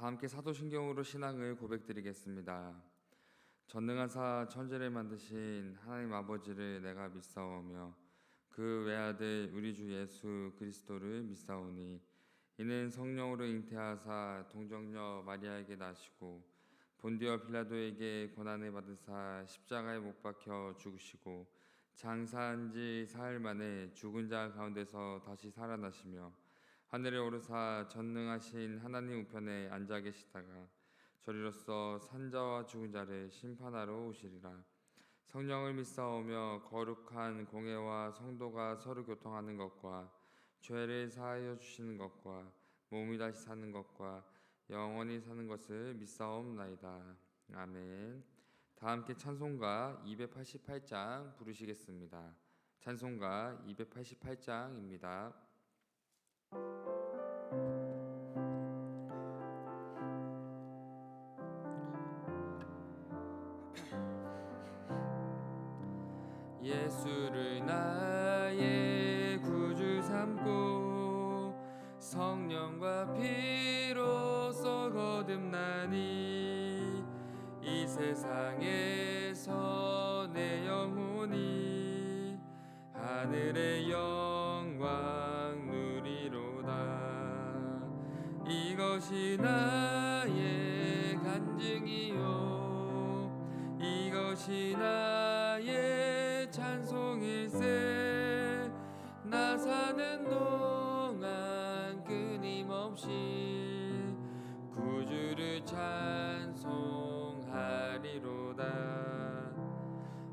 다 함께 사도신경으로 신앙을 고백드리겠습니다. 전능하사 천지를 만드신 하나님 아버지를 내가 믿사오며 그 외아들 우리 주 예수 그리스도를 믿사오니 이는 성령으로 잉태하사 동정녀 마리아에게 나시고 본디오 빌라도에게 고난을 받으사 십자가에 못 박혀 죽으시고 장사한 지 사흘 만에 죽은 자 가운데서 다시 살아나시며 하늘에 오르사 전능하신 하나님 우편에 앉아 계시다가 저리로서 산자와 죽은 자를 심판하러 오시리라. 성령을 믿사오며 거룩한 공회와 성도가 서로 교통하는 것과 죄를 사하여 주시는 것과 몸이 다시 사는 것과 영원히 사는 것을 믿사옵나이다. 아멘. 다 함께 찬송가 288장 부르시겠습니다. 찬송가 288장입니다. 예수를 나의 구주 삼고 성령과 피로써 거듭나니 이 세상에서 내 영혼이 하늘의 영광 누리로다. 이것이 나의 간증이요 이것이 나의 찬송일세. 나 사는 동안 끊임없이 구주를 찬송하리로다.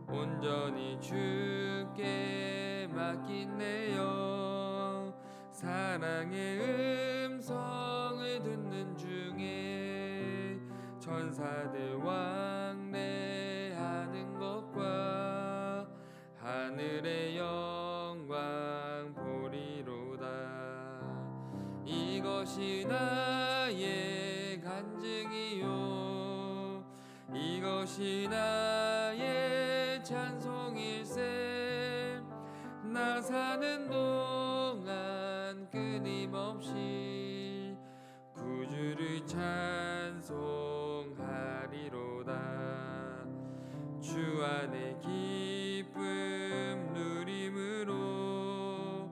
온전히 주께 맡긴 내 영 사랑의 음성을 듣는 중에 천사들 왕래하는 것과 하늘의 영광 보리로다. 이것이 나의 간증이요 이것이 나의 찬송일세. 나 사는 동안 끊임없이 구주를 찬송하리로다. 주 안에 기쁨 누림으로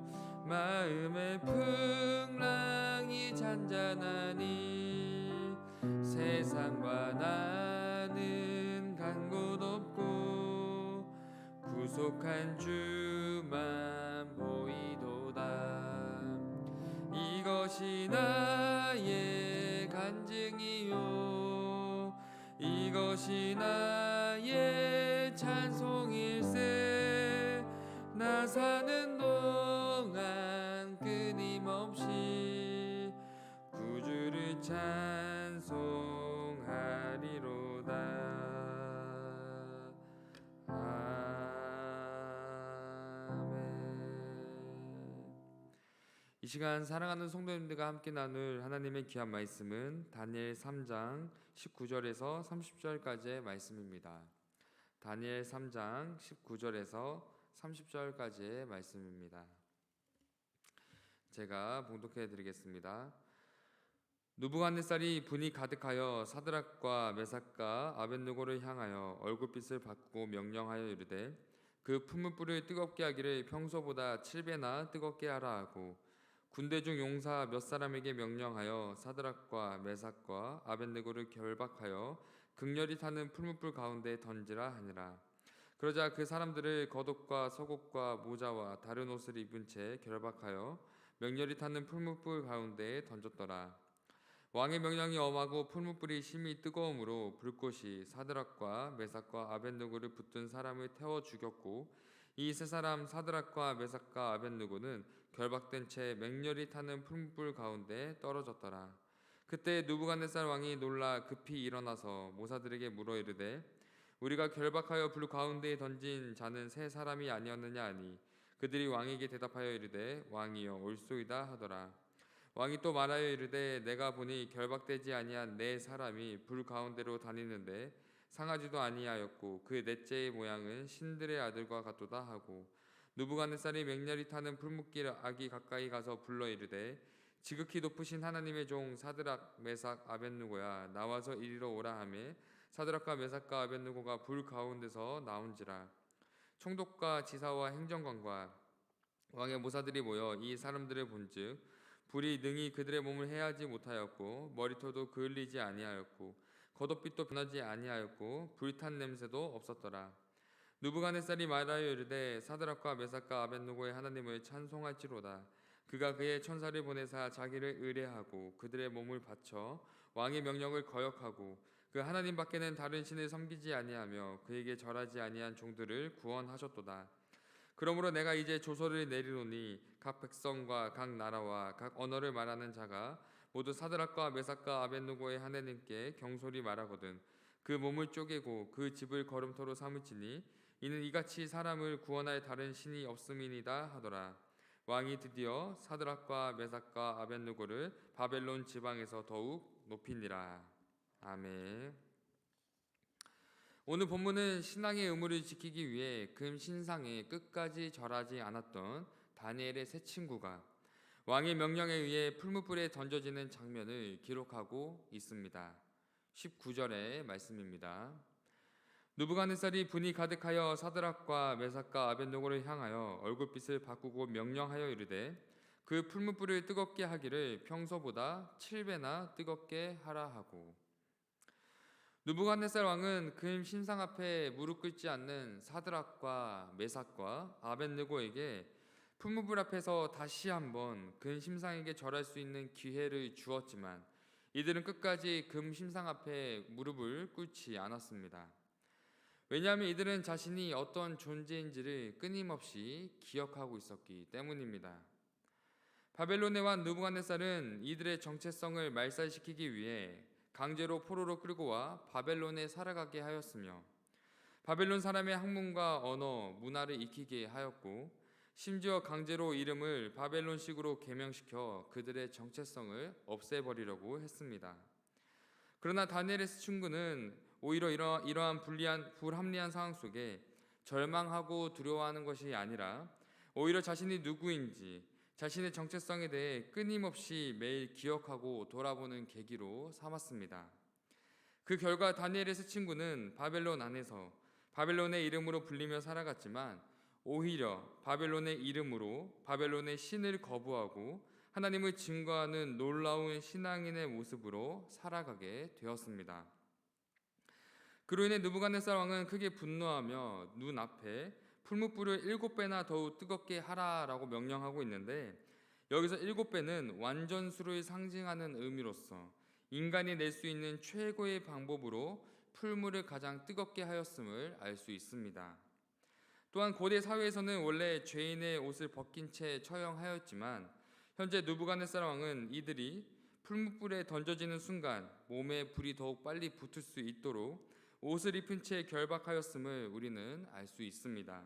마음의 풍랑이 잔잔하니 세상과 나는 간 곳 없고 구속한 주만 보이도다. 이것이 나의 간증이요 이것이 나의 찬송일세. 나 사는 동안 끊임없이 구주를 찬송하리로다. 이 시간 사랑하는 성도님들과 함께 나눌 하나님의 귀한 말씀은 다니엘 3장 19절에서 30절까지의 말씀입니다. 다니엘 3장 19절에서 30절까지의 말씀입니다. 제가 봉독해 드리겠습니다. 느부갓네살이 분이 가득하여 사드락과 메삭과 아벳느고를 향하여 얼굴빛을 바꾸고 명령하여 이르되 그 풀무불을 뜨겁게 하기를 평소보다 7배나 뜨겁게 하라 하고 군대 중 용사 몇 사람에게 명령하여 사드락과 메삭과 아벳느고를 결박하여 극렬히 타는 풀무불 가운데 던지라 하니라. 그러자 그 사람들을 겉옷과 속옷과 모자와 다른 옷을 입은 채 결박하여 명렬히 타는 풀무불 가운데에 던졌더라. 왕의 명령이 엄하고 풀무불이 심히 뜨거움으로 불꽃이 사드락과 메삭과 아벳느고를 붙든 사람을 태워 죽였고 이 세 사람 사드락과 메삭과 아벳느고는 결박된 채 맹렬히 타는 풀무불 가운데 떨어졌더라. 그때 느부갓네살 왕이 놀라 급히 일어나서 모사들에게 물어 이르되 우리가 결박하여 불 가운데에 던진 자는 세 사람이 아니었느냐 하니 그들이 왕에게 대답하여 이르되 왕이여 옳소이다 하더라. 왕이 또 말하여 이르되 내가 보니 결박되지 아니한 네 사람이 불 가운데로 다니는데 상하지도 아니하였고 그 넷째의 모양은 신들의 아들과 같도다 하고 느부갓네살이 맹렬히 타는 풀무길 아기 가까이 가서 불러 이르되 지극히 높으신 하나님의 종 사드락 메삭 아벳누고야 나와서 이리로 오라 하매 사드락과 메삭과 아벳누고가 불 가운데서 나온지라. 총독과 지사와 행정관과 왕의 모사들이 모여 이 사람들을 본즉 불이 능히 그들의 몸을 해하지 못하였고 머리털도 그을리지 아니하였고 겉옷빛도 변하지 아니하였고 불탄 냄새도 없었더라. 누부갓네살이 말하여 이르되 사드락과 메삭과 아벳누고의 하나님을 찬송할지로다. 그가 그의 천사를 보내사 자기를 의뢰하고 그들의 몸을 바쳐 왕의 명령을 거역하고 그 하나님 밖에는 다른 신을 섬기지 아니하며 그에게 절하지 아니한 종들을 구원하셨도다. 그러므로 내가 이제 조서를 내리노니 각 백성과 각 나라와 각 언어를 말하는 자가 모두 사드락과 메삭과 아벳누고의 하나님께 경솔히 말하거든 그 몸을 쪼개고 그 집을 거름토로 삼을지니 이는 이같이 사람을 구원할 다른 신이 없음이니이다 하더라. 왕이 드디어 사드락과 메삭과 아벳누고를 바벨론 지방에서 더욱 높이니라. 아멘. 오늘 본문은 신앙의 의무를 지키기 위해 금 신상에 끝까지 절하지 않았던 다니엘의 세 친구가 왕의 명령에 의해 풀무불에 던져지는 장면을 기록하고 있습니다. 19절의 말씀입니다. 누부갓네살이 분이 가득하여 사드락과 메삭과 아벳누고를 향하여 얼굴빛을 바꾸고 명령하여 이르되 그 풀무불을 뜨겁게 하기를 평소보다 7배나 뜨겁게 하라 하고. 누부갓네살 왕은 금 신상 앞에 무릎 꿇지 않는 사드락과 메삭과 아벳느고에게 풀무불 앞에서 다시 한번 금 신상에게 절할 수 있는 기회를 주었지만 이들은 끝까지 금 신상 앞에 무릎을 꿇지 않았습니다. 왜냐하면 이들은 자신이 어떤 존재인지를 끊임없이 기억하고 있었기 때문입니다. 바벨론에 온 느부갓네살은 이들의 정체성을 말살시키기 위해 강제로 포로로 끌고 와 바벨론에 살아가게 하였으며 바벨론 사람의 학문과 언어, 문화를 익히게 하였고 심지어 강제로 이름을 바벨론식으로 개명시켜 그들의 정체성을 없애버리려고 했습니다. 그러나 다니엘의 친구는 오히려 이러한 불합리한 상황 속에 절망하고 두려워하는 것이 아니라 오히려 자신이 누구인지 자신의 정체성에 대해 끊임없이 매일 기억하고 돌아보는 계기로 삼았습니다. 그 결과 다니엘의 세 친구는 바벨론 안에서 바벨론의 이름으로 불리며 살아갔지만 오히려 바벨론의 이름으로 바벨론의 신을 거부하고 하나님을 증거하는 놀라운 신앙인의 모습으로 살아가게 되었습니다. 그로 인해 느부갓네살 왕은 크게 분노하며 눈앞에 풀무불을 7배나 더욱 뜨겁게 하라라고 명령하고 있는데 여기서 7배는 완전수를 상징하는 의미로서 인간이 낼 수 있는 최고의 방법으로 풀물을 가장 뜨겁게 하였음을 알 수 있습니다. 또한 고대 사회에서는 원래 죄인의 옷을 벗긴 채 처형하였지만 현재 느부갓네살 왕은 이들이 풀무불에 던져지는 순간 몸에 불이 더욱 빨리 붙을 수 있도록 옷을 입힌 채 결박하였음을 우리는 알 수 있습니다.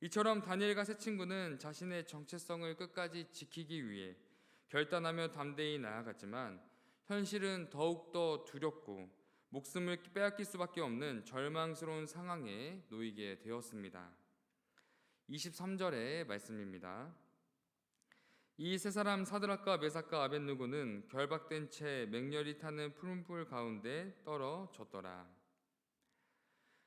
이처럼 다니엘과 세 친구는 자신의 정체성을 끝까지 지키기 위해 결단하며 담대히 나아갔지만 현실은 더욱더 두렵고 목숨을 빼앗길 수밖에 없는 절망스러운 상황에 놓이게 되었습니다. 23절의 말씀입니다. 이 세 사람 사드락과 메삭과 아벳느고는 결박된 채 맹렬히 타는 풀무불 가운데 떨어졌더라.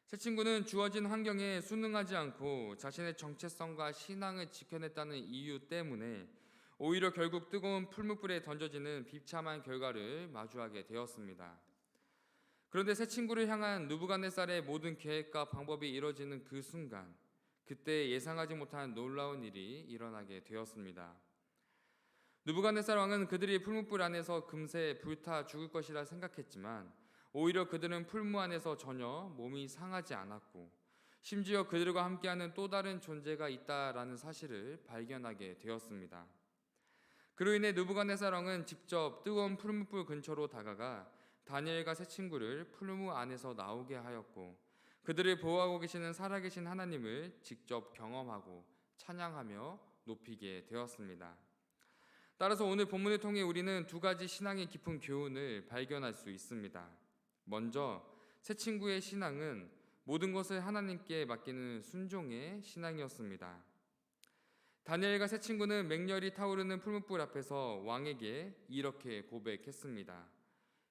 세 친구는 주어진 환경에 순응하지 않고 자신의 정체성과 신앙을 지켜냈다는 이유 때문에 오히려 결국 뜨거운 풀무불에 던져지는 비참한 결과를 마주하게 되었습니다. 그런데 세 친구를 향한 느부갓네살의 모든 계획과 방법이 이뤄지는 그 순간 그때 예상하지 못한 놀라운 일이 일어나게 되었습니다. 느부갓네살 왕은 그들이 풀무불 안에서 금세 불타 죽을 것이라 생각했지만 오히려 그들은 풀무 안에서 전혀 몸이 상하지 않았고 심지어 그들과 함께하는 또 다른 존재가 있다라는 사실을 발견하게 되었습니다. 그로 인해 느부갓네살 왕은 직접 뜨거운 풀무불 근처로 다가가 다니엘과 세 친구를 풀무 안에서 나오게 하였고 그들을 보호하고 계시는 살아계신 하나님을 직접 경험하고 찬양하며 높이게 되었습니다. 따라서 오늘 본문을 통해 우리는 두 가지 신앙의 깊은 교훈을 발견할 수 있습니다. 먼저 세 친구의 신앙은 모든 것을 하나님께 맡기는 순종의 신앙이었습니다. 다니엘과 세 친구는 맹렬히 타오르는 풀무불 앞에서 왕에게 이렇게 고백했습니다.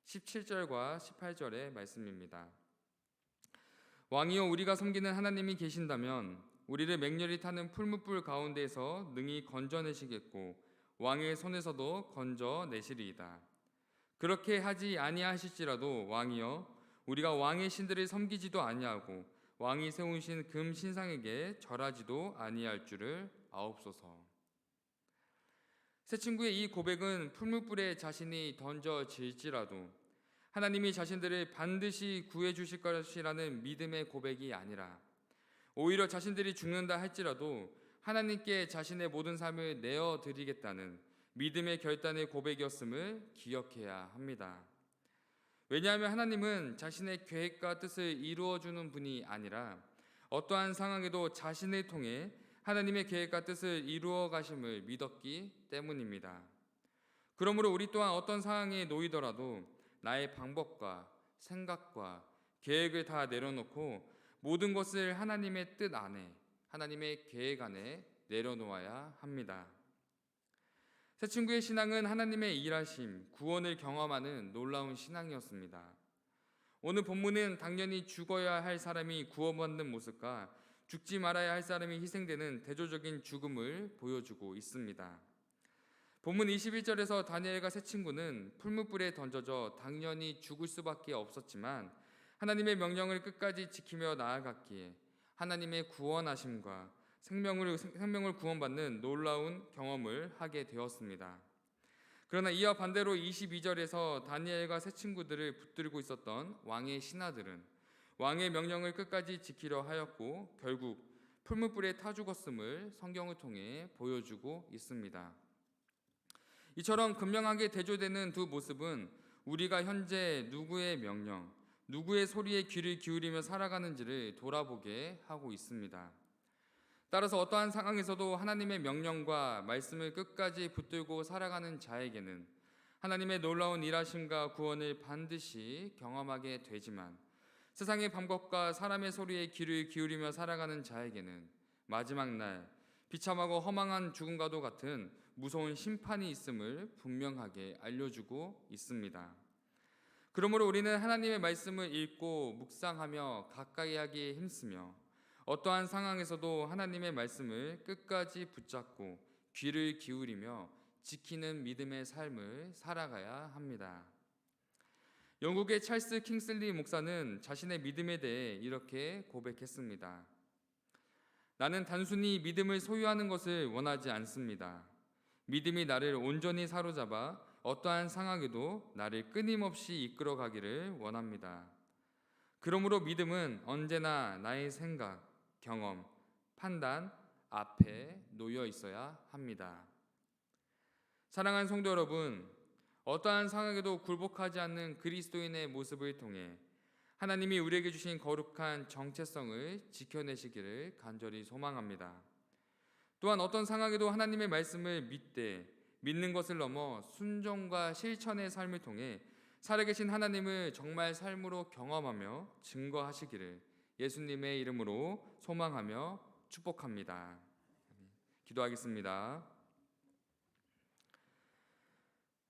17절과 18절의 말씀입니다. 왕이여, 우리가 섬기는 하나님이 계신다면 우리를 맹렬히 타는 풀무불 가운데에서 능히 건져내시겠고 왕의 손에서도 건져내시리이다. 그렇게 하지 아니하실지라도 왕이여, 우리가 왕의 신들을 섬기지도 아니하고 왕이 세우신 금 신상에게 절하지도 아니할 줄을 아옵소서. 세 친구의 이 고백은 풀무불에 자신이 던져질지라도 하나님이 자신들을 반드시 구해 주실 것이라는 믿음의 고백이 아니라 오히려 자신들이 죽는다 할지라도 하나님께 자신의 모든 삶을 내어 드리겠다는 믿음의 결단의 고백이었음을 기억해야 합니다. 왜냐하면 하나님은 자신의 계획과 뜻을 이루어 주는 분이 아니라 어떠한 상황에도 자신을 통해 하나님의 계획과 뜻을 이루어 가심을 믿었기 때문입니다. 그러므로 우리 또한 어떤 상황에 놓이더라도 나의 방법과 생각과 계획을 다 내려놓고 모든 것을 하나님의 뜻 안에, 하나님의 계획 안에 내려놓아야 합니다. 새 친구의 신앙은 하나님의 일하심, 구원을 경험하는 놀라운 신앙이었습니다. 오늘 본문은 당연히 죽어야 할 사람이 구원받는 모습과 죽지 말아야 할 사람이 희생되는 대조적인 죽음을 보여주고 있습니다. 본문 21절에서 다니엘과 세 친구는 풀무불에 던져져 당연히 죽을 수밖에 없었지만 하나님의 명령을 끝까지 지키며 나아갔기에 하나님의 구원하심과 생명을 구원받는 놀라운 경험을 하게 되었습니다. 그러나 이와 반대로 22절에서 다니엘과 세 친구들을 붙들고 있었던 왕의 신하들은 왕의 명령을 끝까지 지키려 하였고 결국 풀무불에 타 죽었음을 성경을 통해 보여주고 있습니다. 이처럼 극명하게 대조되는 두 모습은 우리가 현재 누구의 명령, 누구의 소리에 귀를 기울이며 살아가는지를 돌아보게 하고 있습니다. 따라서 어떠한 상황에서도 하나님의 명령과 말씀을 끝까지 붙들고 살아가는 자에게는 하나님의 놀라운 일하심과 구원을 반드시 경험하게 되지만 세상의 방법과 사람의 소리에 귀를 기울이며 살아가는 자에게는 마지막 날 비참하고 허망한 죽음과도 같은 무서운 심판이 있음을 분명하게 알려주고 있습니다. 그러므로 우리는 하나님의 말씀을 읽고 묵상하며 가까이 하기에 힘쓰며 어떠한 상황에서도 하나님의 말씀을 끝까지 붙잡고 귀를 기울이며 지키는 믿음의 삶을 살아가야 합니다. 영국의 찰스 킹슬리 목사는 자신의 믿음에 대해 이렇게 고백했습니다. 나는 단순히 믿음을 소유하는 것을 원하지 않습니다. 믿음이 나를 온전히 사로잡아 어떠한 상황에도 나를 끊임없이 이끌어 가기를 원합니다. 그러므로 믿음은 언제나 나의 생각, 경험, 판단 앞에 놓여 있어야 합니다. 사랑하는 성도 여러분, 어떠한 상황에도 굴복하지 않는 그리스도인의 모습을 통해 하나님이 우리에게 주신 거룩한 정체성을 지켜내시기를 간절히 소망합니다. 또한 어떤 상황에도 하나님의 말씀을 믿는 것을 넘어 순종과 실천의 삶을 통해 살아계신 하나님을 정말 삶으로 경험하며 증거하시기를 예수님의 이름으로 소망하며 축복합니다. 기도하겠습니다.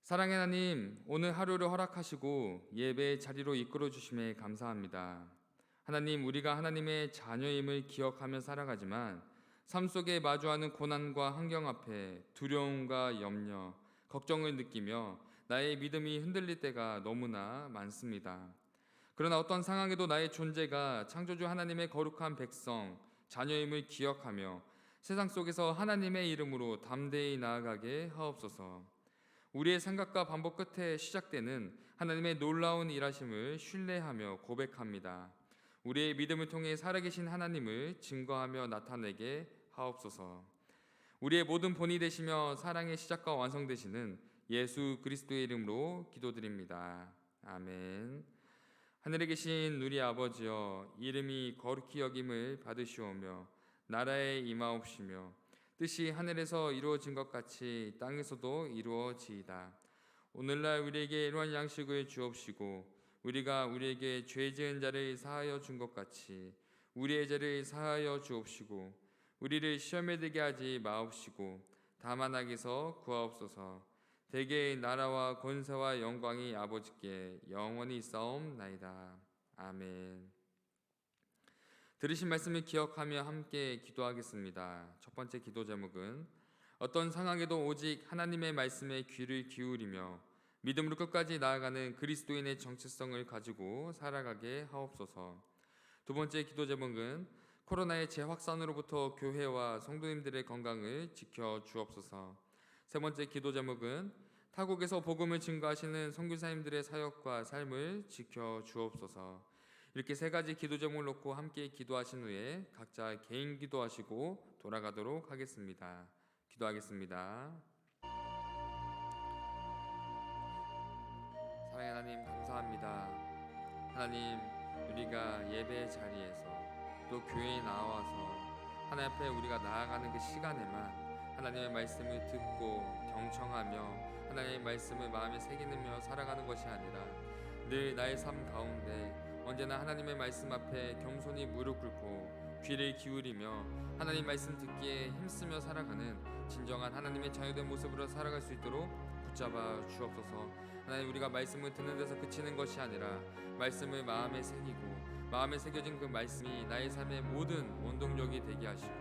사랑의 하나님, 오늘 하루를 허락하시고 예배의 자리로 이끌어 주심에 감사합니다. 하나님, 우리가 하나님의 자녀임을 기억하며 살아가지만 삶 속에 마주하는 고난과 환경 앞에 두려움과 염려, 걱정을 느끼며 나의 믿음이 흔들릴 때가 너무나 많습니다. 그러나 어떤 상황에도 나의 존재가 창조주 하나님의 거룩한 백성, 자녀임을 기억하며 세상 속에서 하나님의 이름으로 담대히 나아가게 하옵소서. 우리의 생각과 반복 끝에 시작되는 하나님의 놀라운 일하심을 신뢰하며 고백합니다. 우리의 믿음을 통해 살아계신 하나님을 증거하며 나타내게 하옵소서. 우리의 모든 본이 되시며 사랑의 시작과 완성되시는 예수 그리스도의 이름으로 기도드립니다. 아멘. 하늘에 계신 우리 아버지여, 이름이 거룩히 여김을 받으시오며 나라에 임하옵시며 뜻이 하늘에서 이루어진 것 같이 땅에서도 이루어지이다. 오늘날 우리에게 일용할 양식을 주옵시고 우리가 우리에게 죄 지은 자를 사하여 준 것 같이 우리의 죄를 사하여 주옵시고 우리를 시험에 들게 하지 마옵시고 다만 악에서 구하옵소서. 대개의 나라와 권세와 영광이 아버지께 영원히 있사옵나이다. 아멘. 들으신 말씀을 기억하며 함께 기도하겠습니다. 첫 번째 기도 제목은 어떤 상황에도 오직 하나님의 말씀에 귀를 기울이며 믿음으로 끝까지 나아가는 그리스도인의 정체성을 가지고 살아가게 하옵소서. 두 번째 기도 제목은 코로나의 재확산으로부터 교회와 성도님들의 건강을 지켜 주옵소서. 세 번째 기도 제목은 타국에서 복음을 증거하시는 선교사님들의 사역과 삶을 지켜 주옵소서. 이렇게 세 가지 기도 제목을 놓고 함께 기도하신 후에 각자 개인 기도하시고 돌아가도록 하겠습니다. 기도하겠습니다. 사랑의 하나님, 감사합니다. 하나님, 우리가 예배 자리에서 또 교회에 나와서 하나님 앞에 우리가 나아가는 그 시간에만 하나님의 말씀을 듣고 경청하며 하나님의 말씀을 마음에 새기며 살아가는 것이 아니라 늘 나의 삶 가운데 언제나 하나님의 말씀 앞에 겸손히 무릎 꿇고 귀를 기울이며 하나님 말씀 듣기에 힘쓰며 살아가는 진정한 하나님의 자녀된 모습으로 살아갈 수 있도록 붙잡아 주옵소서. 하나님, 우리가 말씀을 듣는 데서 그치는 것이 아니라 말씀을 마음에 새기고 마음에 새겨진 그 말씀이 나의 삶의 모든 원동력이 되게 하시고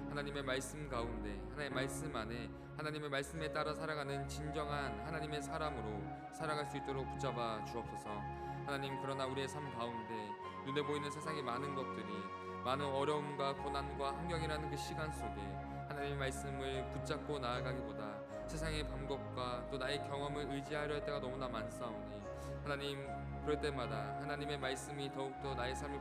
하나님의 말씀 가운데 하나님의 말씀 안에 하나님의 말씀에 따라 살아가는 진정한 하나님의 사람으로 살아갈 수 있도록 붙잡아 주옵소서. 하나님, 그러나 우리의 삶 가운데 눈에 보이는 세상의 많은 것들이 많은 어려움과 고난과 환경이라는 그 시간 속에 하나님의 말씀을 붙잡고 나아가기보다 세상의 방법과 또 나의 경험을 의지하려 할 때가 너무나 많사오니 하나님, 그럴 때마다 하나님의 말씀이 더욱더 나의 삶을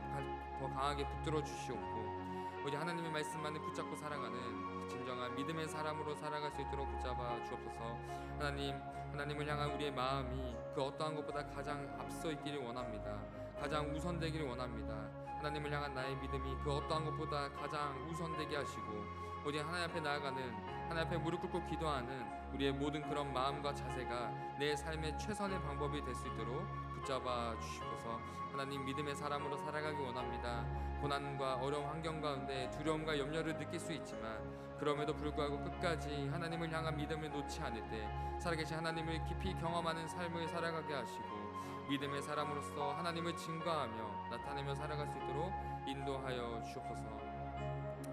더 강하게 붙들어 주시옵고 오직 하나님의 말씀만을 붙잡고 살아가는 진정한 믿음의 사람으로 살아갈 수 있도록 붙잡아 주옵소서. 하나님을 향한 우리의 마음이 그 어떠한 것보다 가장 앞서 있기를 원합니다. 가장 우선되기를 원합니다. 하나님을 향한 나의 믿음이 그 어떠한 것보다 가장 우선되게 하시고 오직 하나님 앞에 나아가는, 하나님 앞에 무릎 꿇고 기도하는 우리의 모든 그런 마음과 자세가 내 삶의 최선의 방법이 될 수 있도록 붙잡아 주시옵소서. 하나님, 믿음의 사람으로 살아가기 원합니다. 고난과 어려운 환경 가운데 두려움과 염려를 느낄 수 있지만 그럼에도 불구하고 끝까지 하나님을 향한 믿음을 놓지 않을 때 살아계신 하나님을 깊이 경험하는 삶을 살아가게 하시고 믿음의 사람으로서 하나님을 증거하며 나타내며 살아갈 수 있도록 인도하여 주옵소서.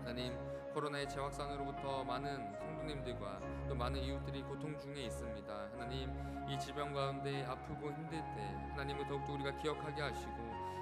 하나님, 코로나의 재확산으로부터 많은 성도님들과 또 많은 이웃들이 고통 중에 있습니다. 하나님, 이 질병 가운데 아프고 힘들 때 하나님을 더욱더 우리가 기억하게 하시고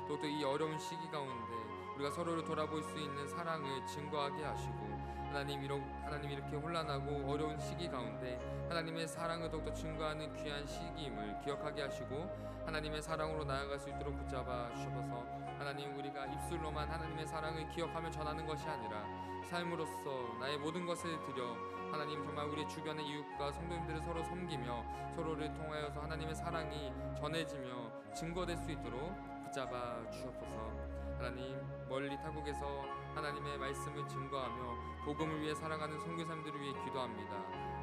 더욱더 이 어려운 시기 가운데 우리가 서로를 돌아볼 수 있는 사랑을 증거하게 하시고 하나님, 이렇게 혼란하고 어려운 시기 가운데 하나님의 사랑을 더욱더 증거하는 귀한 시기임을 기억하게 하시고 하나님의 사랑으로 나아갈 수 있도록 붙잡아 주셔서 하나님, 우리가 입술로만 하나님의 사랑을 기억하며 전하는 것이 아니라 삶으로서 나의 모든 것을 드려 하나님, 정말 우리 주변의 이웃과 성도님들을 서로 섬기며 서로를 통하여서 하나님의 사랑이 전해지며 증거될 수 있도록 붙잡아 주옵소서. 하나님, 멀리 타국에서 하나님의 말씀을 증거하며 복음을 위해 살아가는 선교사님들을 위해 기도합니다.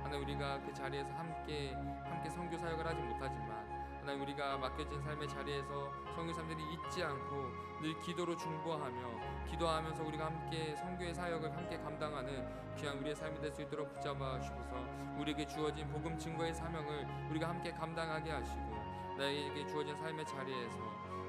하나님, 우리가 그 자리에서 함께 선교 사역을 하지 못하지만 하나님, 우리가 맡겨진 삶의 자리에서 선교사님들이 잊지 않고 늘 기도로 기도하면서 우리가 함께 선교의 사역을 함께 감당하는 귀한 우리의 삶이 될 수 있도록 붙잡아 주셔서 우리에게 주어진 복음 증거의 사명을 우리가 함께 감당하게 하시고 나에게 주어진 삶의 자리에서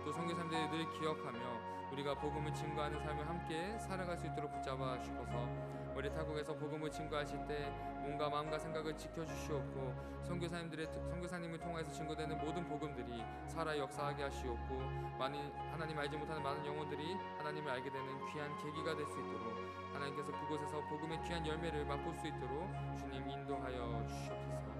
또 선교사님들을 늘 기억하며 우리가 복음을 증거하는 삶을 함께 살아갈 수 있도록 붙잡아 주셔서 우리 타국에서 복음을 증거하실 때 몸과 마음과 생각을 지켜주시옵고 선교사님을 통해서 증거되는 모든 복음들이 살아 역사하게 하시옵고 하나님 알지 못하는 많은 영혼들이 하나님을 알게 되는 귀한 계기가 될 수 있도록 하나님께서 그곳에서 복음의 귀한 열매를 맛볼 수 있도록 주님 인도하여 주시옵소서.